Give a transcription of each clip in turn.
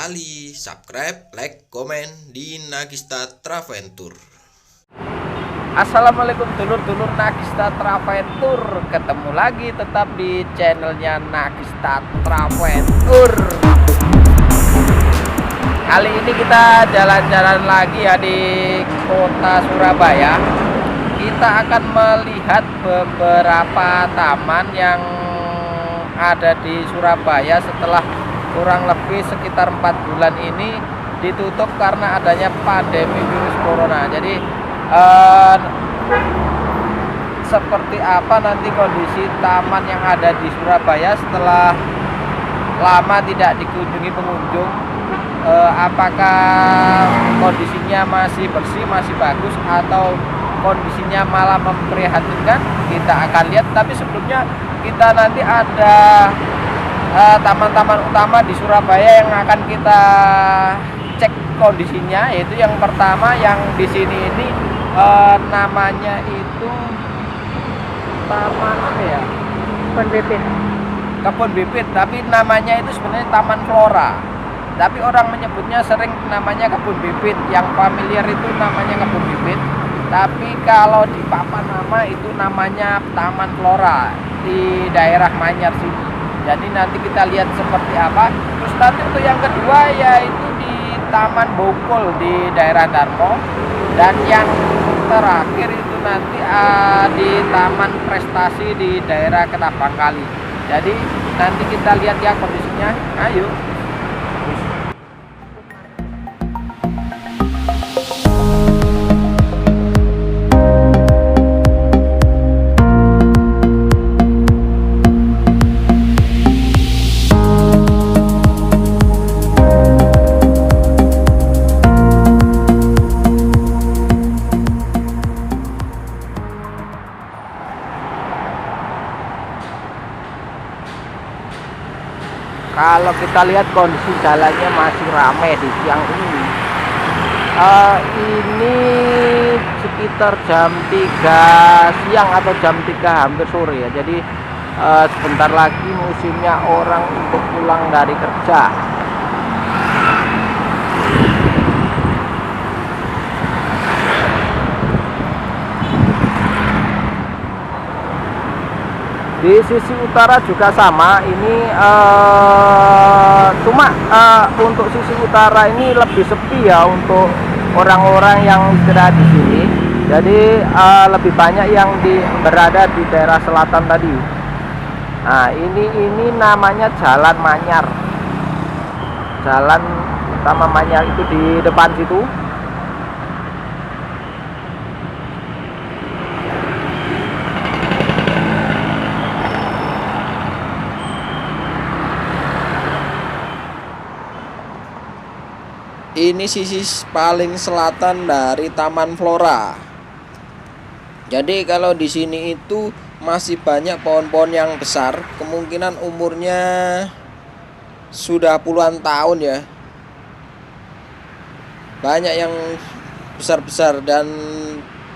sekali subscribe, like, komen di Nagista Traventur. Assalamualaikum dulur-dulur Nagista Traventur. Ketemu lagi tetap di channelnya Nagista Traventur. Kali ini kita jalan-jalan lagi ya di kota Surabaya. Kita akan melihat beberapa taman yang ada di Surabaya setelah kurang lebih sekitar 4 bulan ini ditutup karena adanya pandemi virus corona. Jadi seperti apa nanti kondisi taman yang ada di Surabaya setelah lama tidak dikunjungi pengunjung, apakah kondisinya masih bersih, masih bagus, atau kondisinya malah memprihatinkan, kita akan lihat. Tapi sebelumnya kita nanti ada taman-taman utama di Surabaya yang akan kita cek kondisinya, yaitu yang pertama yang di sini ini namanya itu taman apa ya? Kebun bibit, tapi namanya itu sebenarnya Taman Flora. Tapi orang menyebutnya sering namanya kebun bibit. Yang familiar itu namanya kebun bibit. Tapi kalau di papan nama itu namanya Taman Flora di daerah Manyar sini. Jadi nanti kita lihat seperti apa. Terus nanti untuk yang kedua yaitu di Taman Bokol di daerah Darmo. Dan yang terakhir itu nanti di Taman Prestasi di daerah Ketapang Kali. Jadi nanti kita lihat ya kondisinya. Ayo. Kalau kita lihat kondisi jalannya masih ramai di siang ini. Ini sekitar jam 3 siang atau jam 3 hampir sore ya. Jadi sebentar lagi musimnya orang untuk pulang dari kerja. Di sisi utara juga sama. Ini cuma untuk sisi utara ini lebih sepi ya untuk orang-orang yang istirahat di sini. Jadi lebih banyak yang berada di daerah selatan tadi. Nah, ini namanya Jalan Manyar. Jalan utama Manyar itu di depan situ. Ini sisi paling selatan dari Taman Flora. Jadi kalau di sini itu masih banyak pohon-pohon yang besar, kemungkinan umurnya sudah puluhan tahun ya. Banyak yang besar-besar dan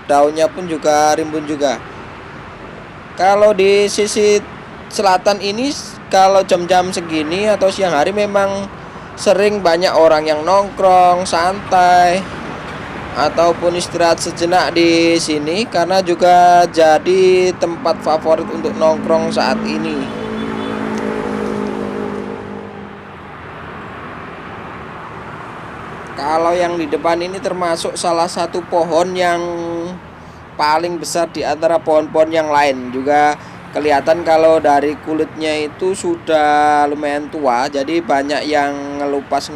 daunnya pun juga rimbun juga. Kalau di sisi selatan ini kalau jam-jam segini atau siang hari memang sering banyak orang yang nongkrong, santai, ataupun istirahat sejenak di sini karena juga jadi tempat favorit untuk nongkrong saat ini. Kalau yang di depan ini termasuk salah satu pohon yang paling besar di antara pohon-pohon yang lain. Juga kelihatan kalau dari kulitnya itu sudah lumayan tua, jadi banyak yang ngelupas.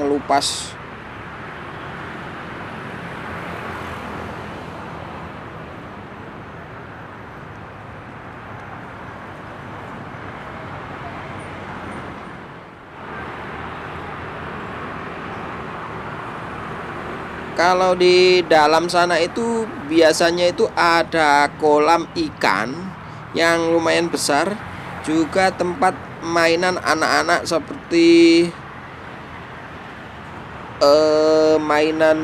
Kalau di dalam sana itu biasanya itu ada kolam ikan yang lumayan besar, juga tempat mainan anak-anak seperti mainan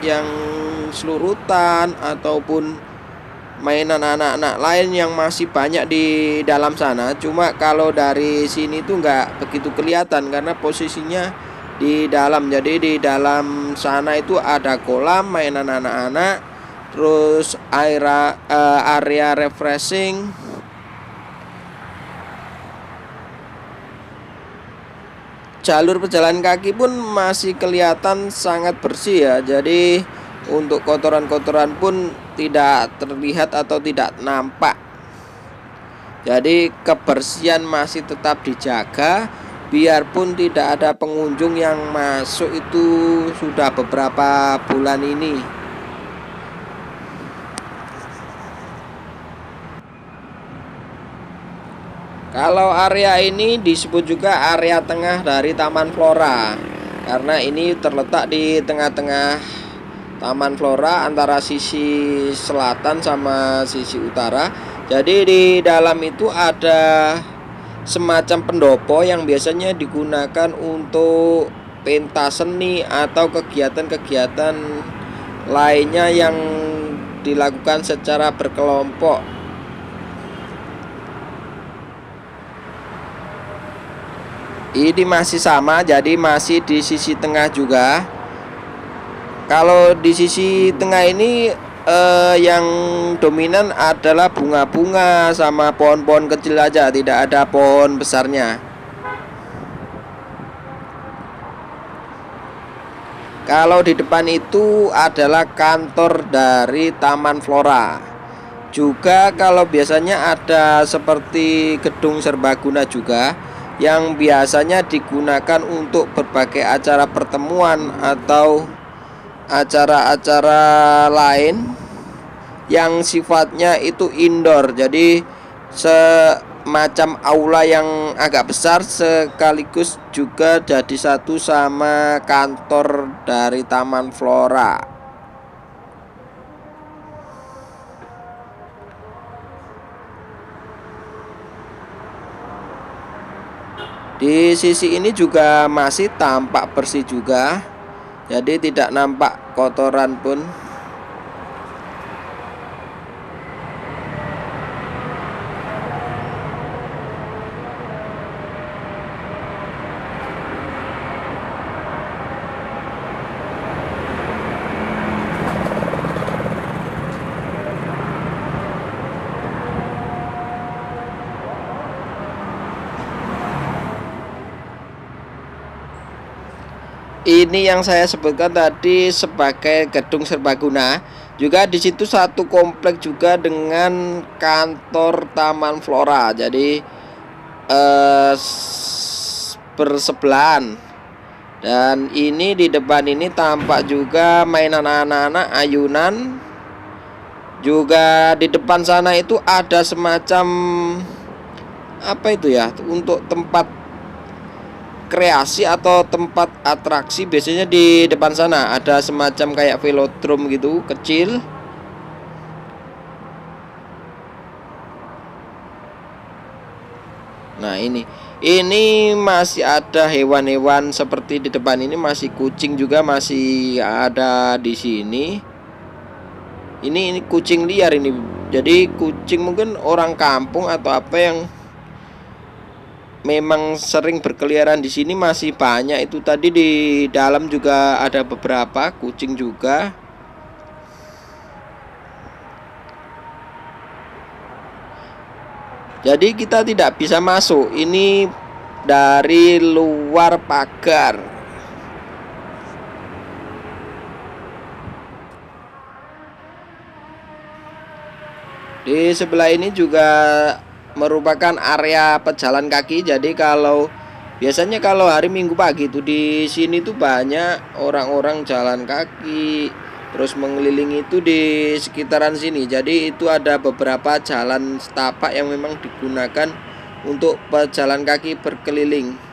yang selurutan ataupun mainan anak-anak lain yang masih banyak di dalam sana. Cuma kalau dari sini tuh nggak begitu kelihatan karena posisinya di dalam. Jadi di dalam sana itu ada kolam mainan anak-anak, terus area refreshing. Jalur pejalan kaki pun masih kelihatan sangat bersih ya. Jadi untuk kotoran-kotoran pun tidak terlihat atau tidak nampak. Jadi kebersihan masih tetap dijaga, biarpun tidak ada pengunjung yang masuk itu sudah beberapa bulan ini. Kalau area ini disebut juga area tengah dari Taman Flora, karena ini terletak di tengah-tengah Taman Flora antara sisi selatan sama sisi utara. Jadi di dalam itu ada semacam pendopo yang biasanya digunakan untuk pentas seni atau kegiatan-kegiatan lainnya yang dilakukan secara berkelompok. Ini masih sama, jadi masih di sisi tengah juga. Kalau di sisi tengah ini yang dominan adalah bunga-bunga sama pohon-pohon kecil aja, tidak ada pohon besarnya. Kalau di depan itu adalah kantor dari Taman Flora. Juga kalau biasanya ada seperti gedung serbaguna juga, yang biasanya digunakan untuk berbagai acara pertemuan atau acara-acara lain yang sifatnya itu indoor. Jadi semacam aula yang agak besar sekaligus juga jadi satu sama kantor dari Taman Flora. Di sisi ini juga masih tampak bersih juga, jadi tidak nampak kotoran pun. Ini yang saya sebutkan tadi sebagai gedung serbaguna. Juga di situ satu komplek juga dengan kantor Taman Flora. Jadi bersebelahan. Dan ini di depan ini tampak juga mainan anak-anak, ayunan. Juga di depan sana itu ada semacam apa itu ya, untuk tempat kreasi atau tempat atraksi. Biasanya di depan sana ada semacam kayak velodrome gitu kecil. Nah ini masih ada hewan-hewan seperti di depan ini, masih kucing juga masih ada di sini. Ini kucing liar ini. Jadi kucing mungkin orang kampung atau apa yang memang sering berkeliaran di sini masih banyak. Itu tadi di dalam juga ada beberapa kucing juga. Jadi kita tidak bisa masuk. Ini dari luar pagar. Di sebelah ini juga merupakan area pejalan kaki. Jadi biasanya kalau hari Minggu pagi itu di sini tuh banyak orang-orang jalan kaki, terus mengelilingi itu di sekitaran sini. Jadi itu ada beberapa jalan setapak yang memang digunakan untuk pejalan kaki berkeliling.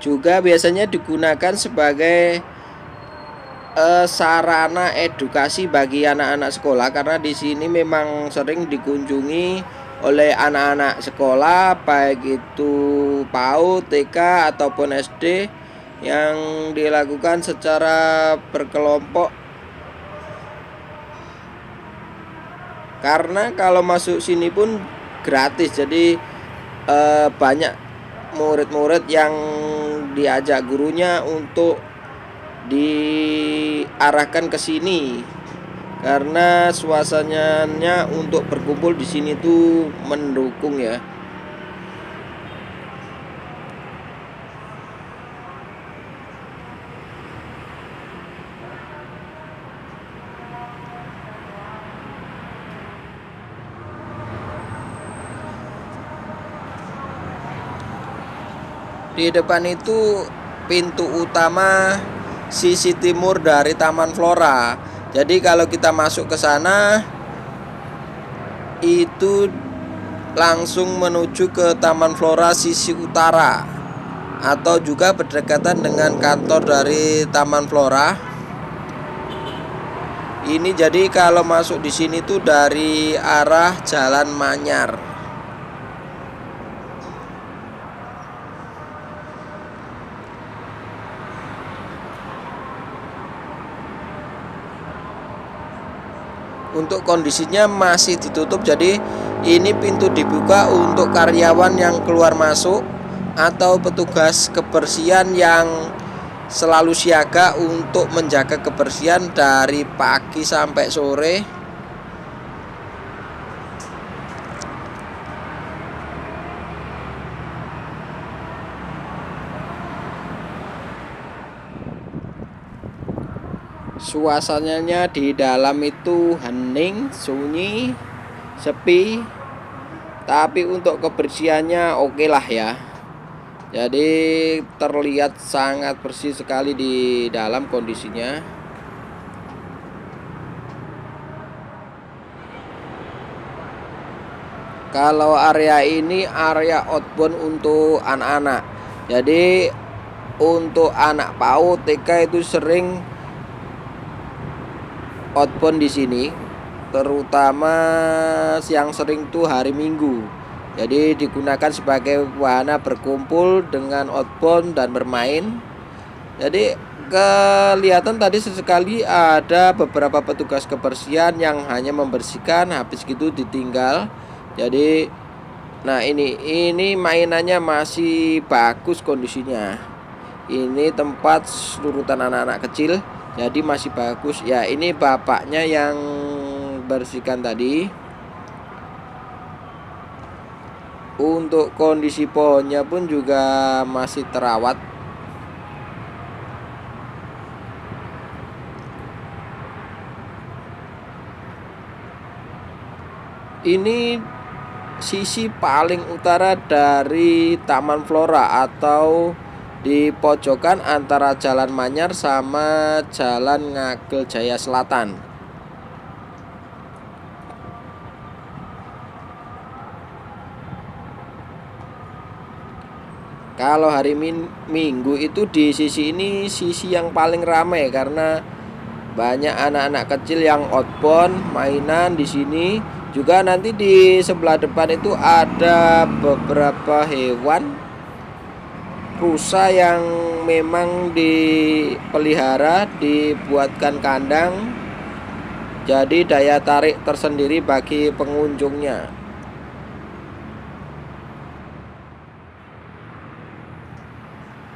Juga biasanya digunakan sebagai sarana edukasi bagi anak-anak sekolah, karena di sini memang sering dikunjungi oleh anak-anak sekolah baik itu PAUD, TK ataupun SD, yang dilakukan secara berkelompok. Karena kalau masuk sini pun gratis, jadi banyak murid-murid yang diajak gurunya untuk diarahkan ke sini, karena suasananya untuk berkumpul di sini tuh mendukung ya. Di depan itu pintu utama sisi timur dari Taman Flora. Jadi kalau kita masuk ke sana itu langsung menuju ke Taman Flora sisi utara, atau juga berdekatan dengan kantor dari Taman Flora. Ini jadi kalau masuk di sini tuh dari arah Jalan Manyar. Untuk kondisinya masih ditutup, jadi ini pintu dibuka untuk karyawan yang keluar masuk atau petugas kebersihan yang selalu siaga untuk menjaga kebersihan dari pagi sampai sore. Suasananya di dalam itu hening, sunyi, sepi, tapi untuk kebersihannya oke lah ya. Jadi terlihat sangat bersih sekali di dalam kondisinya. Kalau area ini area outbound untuk anak-anak. Jadi untuk anak PAUD, TK itu sering outbound di sini, terutama yang sering tuh hari Minggu. Jadi digunakan sebagai wahana berkumpul dengan outbound dan bermain. Jadi kelihatan tadi sesekali ada beberapa petugas kebersihan yang hanya membersihkan, habis gitu ditinggal. Jadi nah ini mainannya masih bagus kondisinya. Ini tempat selurutan anak-anak kecil, jadi masih bagus ya. Ini bapaknya yang bersihkan tadi. Untuk kondisi pohonnya pun juga masih terawat. Ini sisi paling utara dari Taman Flora, atau di pojokan antara Jalan Manyar sama Jalan Ngagel Jaya Selatan. Kalau hari Minggu itu di sisi ini sisi yang paling ramai, karena banyak anak-anak kecil yang outbound mainan di sini. Juga nanti di sebelah depan itu ada beberapa hewan rusa yang memang dipelihara, dibuatkan kandang. Jadi daya tarik tersendiri bagi pengunjungnya.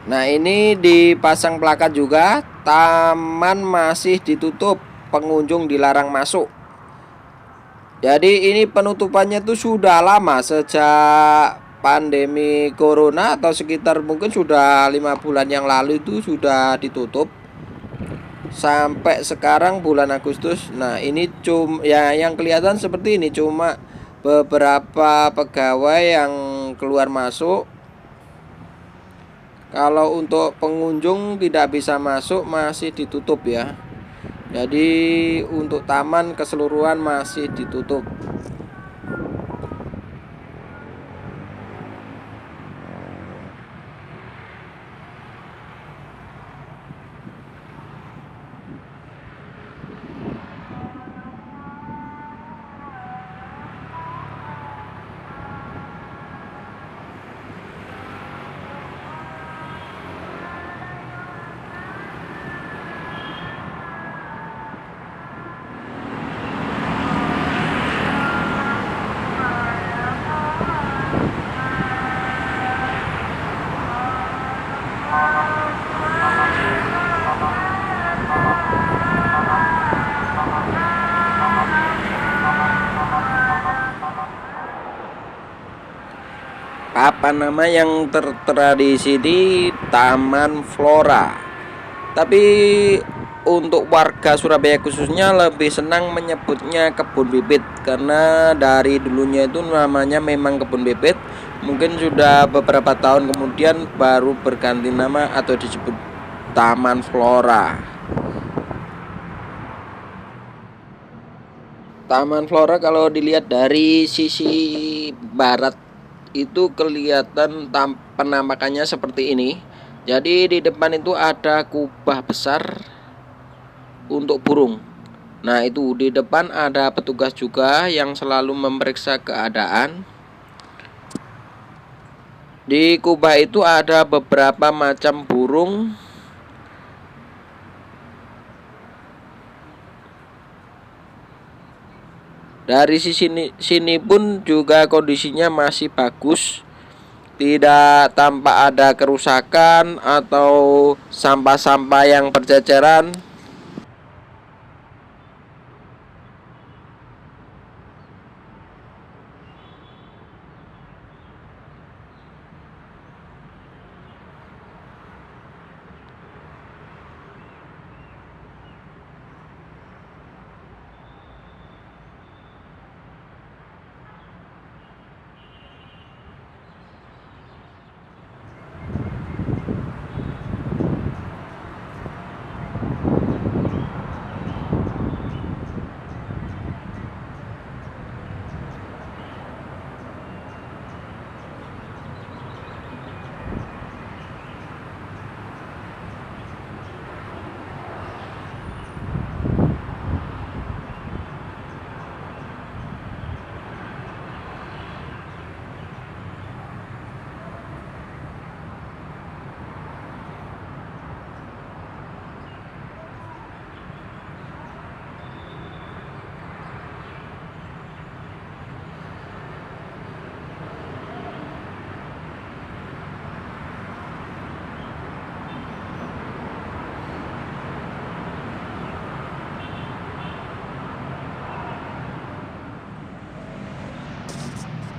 Nah, ini dipasang plakat juga, taman masih ditutup, pengunjung dilarang masuk. Jadi ini penutupannya tuh sudah lama, sejak pandemi corona, atau sekitar mungkin sudah 5 bulan yang lalu itu sudah ditutup sampai sekarang bulan Agustus. Nah, ini cuma ya yang kelihatan seperti ini, cuma beberapa pegawai yang keluar masuk. Kalau untuk pengunjung tidak bisa masuk, masih ditutup ya. Jadi untuk taman keseluruhan masih ditutup. papan nama yang tertera di sini Taman Flora. Tapi untuk warga Surabaya khususnya lebih senang menyebutnya kebun bibit, karena dari dulunya itu namanya memang kebun bibit. Mungkin sudah beberapa tahun kemudian baru berganti nama atau disebut Taman Flora. Taman Flora kalau dilihat dari sisi barat itu kelihatan penampakannya seperti ini. Jadi di depan itu ada kubah besar untuk burung. Nah, itu di depan ada petugas juga yang selalu memeriksa keadaan. Di kubah itu ada beberapa macam burung. Dari sini pun juga kondisinya masih bagus. Tidak tampak ada kerusakan atau sampah-sampah yang berceceran.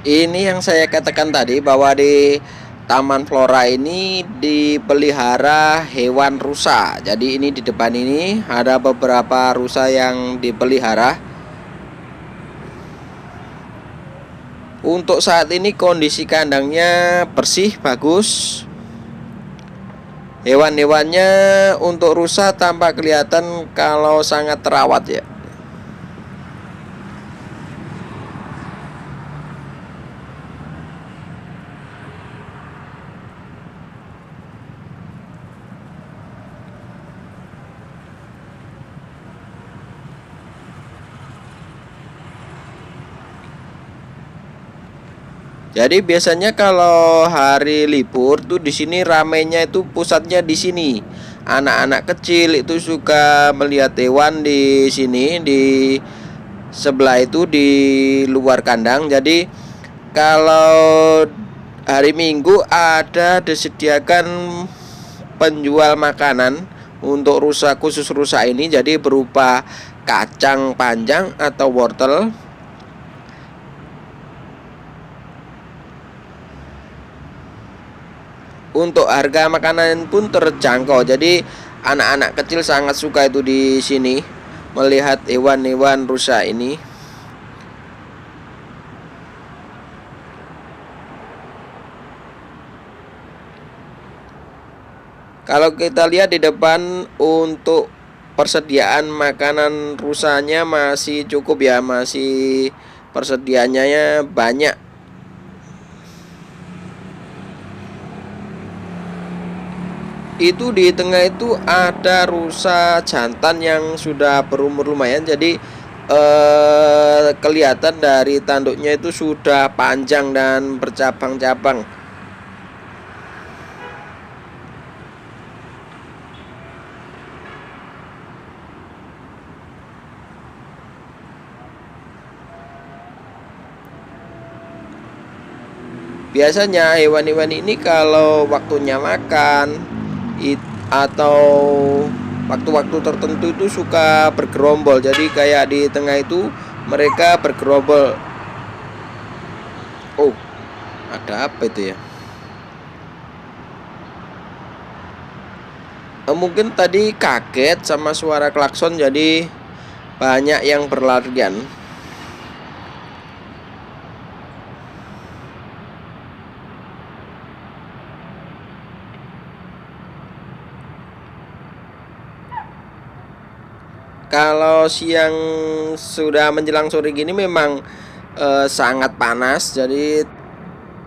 Ini yang saya katakan tadi, bahwa di Taman Flora ini dipelihara hewan rusa. Jadi ini di depan ini ada beberapa rusa yang dipelihara. Untuk saat ini kondisi kandangnya bersih, bagus. Hewan-hewannya untuk rusa tampak kelihatan kalau sangat terawat ya. Jadi biasanya kalau hari libur tuh di sini ramainya itu pusatnya di sini. Anak-anak kecil itu suka melihat hewan di sini, di sebelah itu di luar kandang. Jadi kalau hari Minggu ada disediakan penjual makanan untuk rusa, khusus rusa ini. Jadi berupa kacang panjang atau wortel. Untuk harga makanan pun terjangkau. Jadi anak-anak kecil sangat suka itu di sini melihat hewan-hewan rusa ini. Kalau kita lihat di depan untuk persediaan makanan rusanya masih cukup ya, masih persediaannya banyak. Itu di tengah itu ada rusa jantan yang sudah berumur lumayan. Jadi kelihatan dari tanduknya itu sudah panjang dan bercabang-cabang. Biasanya hewan-hewan ini kalau waktunya makan atau waktu-waktu tertentu itu suka bergerombol. Jadi kayak di tengah itu mereka bergerombol. Oh, Ada apa itu ya? Mungkin tadi kaget sama suara klakson jadi banyak yang berlarian. Kalau siang sudah menjelang sore gini memang sangat panas, jadi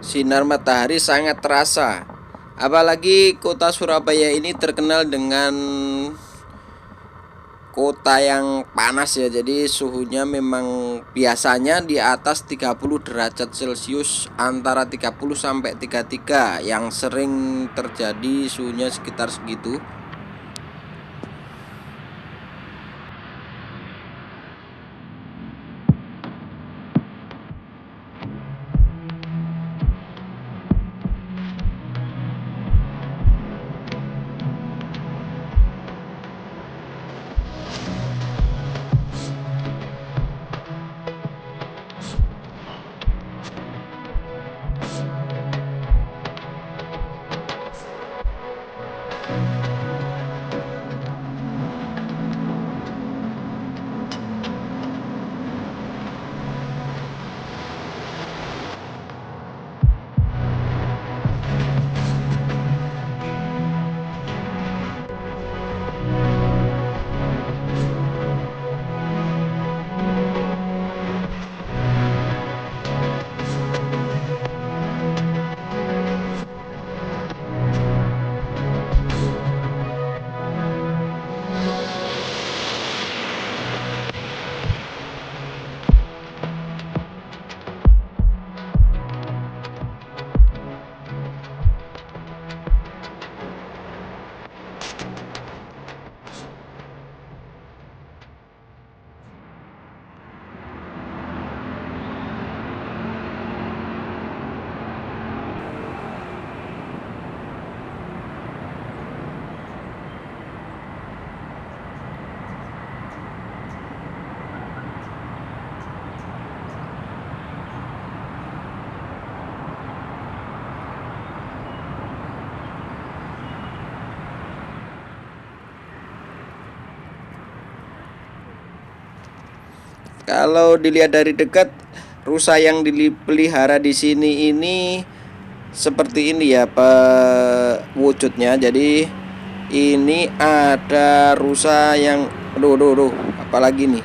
sinar matahari sangat terasa. Apalagi kota Surabaya ini terkenal dengan kota yang panas ya. Jadi suhunya memang biasanya di atas 30 derajat Celcius, antara 30 sampai 33 yang sering terjadi suhunya sekitar segitu. Kalau dilihat dari dekat, rusa yang dipelihara di sini ini seperti ini ya wujudnya. Jadi ini ada rusa yang aduh, apalagi nih.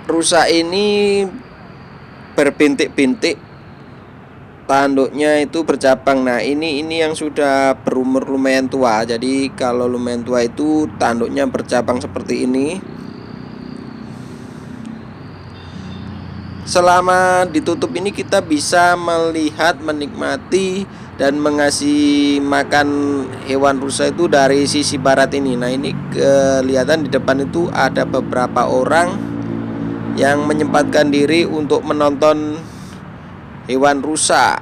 Rusa ini berbintik-bintik, tanduknya itu bercabang. Nah, ini yang sudah berumur lumayan tua. Jadi kalau lumayan tua itu tanduknya bercabang seperti ini. Selama ditutup ini kita bisa melihat, menikmati dan mengasih makan hewan rusa itu dari sisi barat ini. Nah, ini kelihatan di depan itu ada beberapa orang yang menyempatkan diri untuk menonton hewan rusa.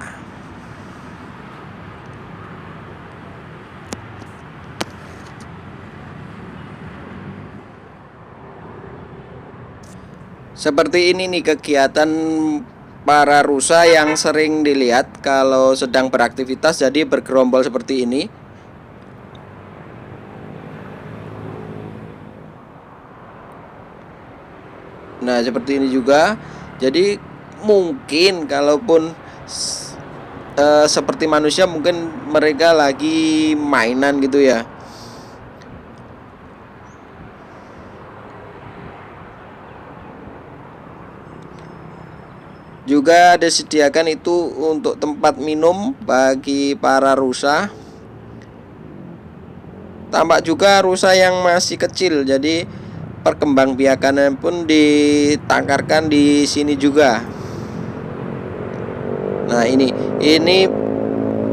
Seperti ini nih kegiatan para rusa yang sering dilihat kalau sedang beraktivitas, jadi bergerombol seperti ini. Nah, seperti ini juga. Jadi mungkin kalaupun seperti manusia, mungkin mereka lagi mainan gitu ya. Juga disediakan itu untuk tempat minum bagi para rusa. Tampak juga rusa yang masih kecil, jadi perkembangbiakannya pun ditangkarkan di sini juga. Nah, ini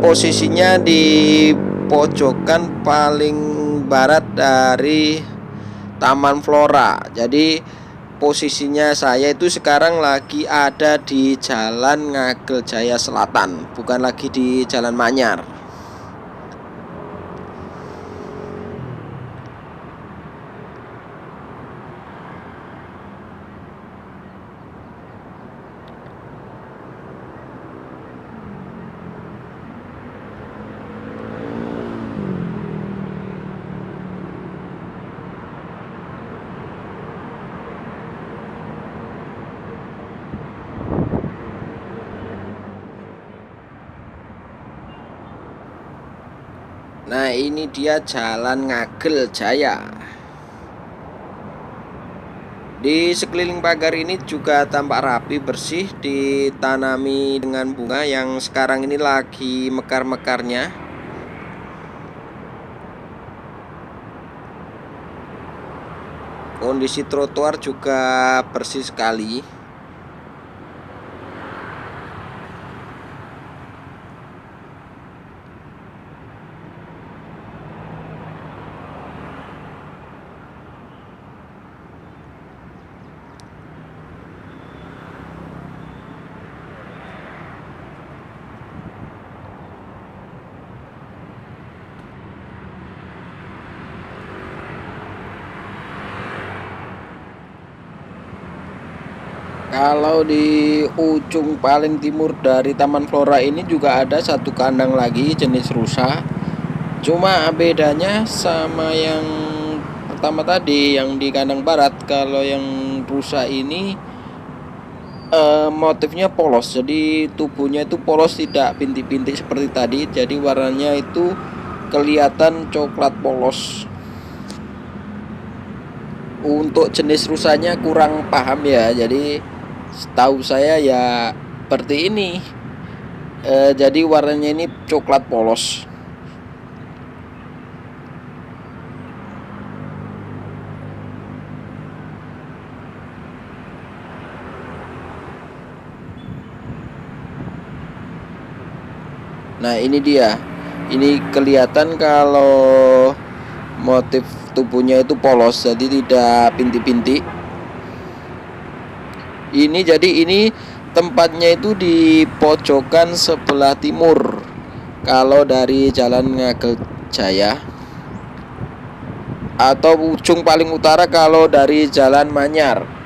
posisinya di pojokan paling barat dari Taman Flora. Jadi posisinya saya itu sekarang lagi ada di Jalan Ngagel Jaya Selatan, bukan lagi di Jalan Manyar. Nah, ini dia Jalan Ngagel Jaya. Di sekeliling pagar ini juga tampak rapi, bersih, ditanami dengan bunga yang sekarang ini lagi mekar-mekarnya. Kondisi trotoar juga bersih sekali. Kalau di ujung paling timur dari Taman Flora ini juga ada satu kandang lagi jenis rusa. Cuma bedanya sama yang pertama tadi yang di kandang barat, kalau yang rusa ini motifnya polos. Jadi tubuhnya itu polos, tidak bintik-bintik seperti tadi. Jadi warnanya itu kelihatan coklat polos. Untuk jenis rusanya kurang paham ya. Jadi setahu saya ya seperti ini. Jadi warnanya ini coklat polos. Nah, ini dia. Ini kelihatan kalau motif tubuhnya itu polos, jadi tidak bintik-bintik. Ini tempatnya itu di pojokan sebelah timur kalau dari Jalan Ngagel Jaya, atau ujung paling utara kalau dari Jalan Manyar.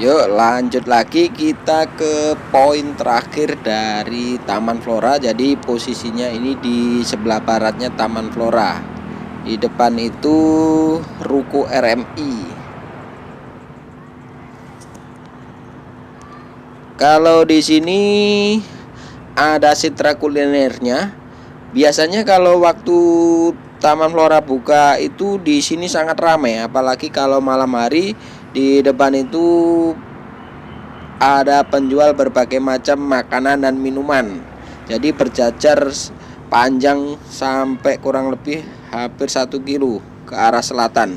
Yuk lanjut lagi, kita ke poin terakhir dari Taman Flora. Jadi posisinya ini di sebelah baratnya Taman Flora. Di depan itu Ruko RMI. Kalau di sini ada sentra kulinernya. Biasanya kalau waktu Taman Flora buka itu di sini sangat ramai, apalagi kalau malam hari. Di depan itu ada penjual berbagai macam makanan dan minuman. Jadi berjajar panjang sampai kurang lebih hampir 1 kilo ke arah selatan.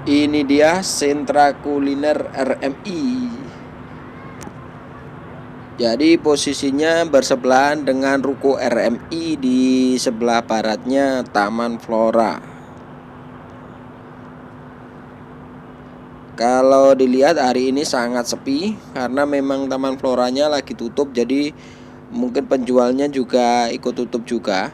Ini dia sentra kuliner RMI. Jadi posisinya bersebelahan dengan Ruko RMI di sebelah baratnya Taman Flora. Kalau dilihat hari ini sangat sepi karena memang Taman Floranya lagi tutup, jadi mungkin penjualnya juga ikut tutup juga.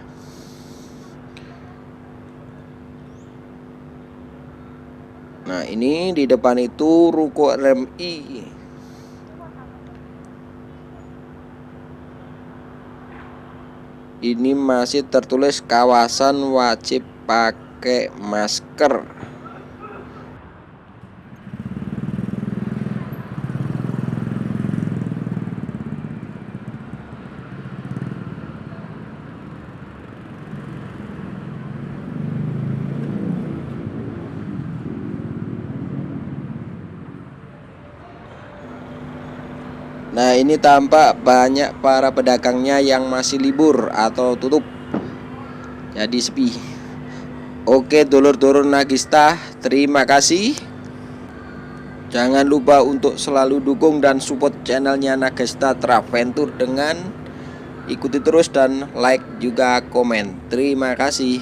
Nah, ini di depan itu Ruko RMI. Ini masih tertulis kawasan wajib pakai masker. Nah, ini tampak banyak para pedagangnya yang masih libur atau tutup, jadi sepi. Oke dulur-dulur Nagista, terima kasih. Jangan lupa untuk selalu dukung dan support channelnya Nagista Traventure dengan ikuti terus dan like juga komen. Terima kasih.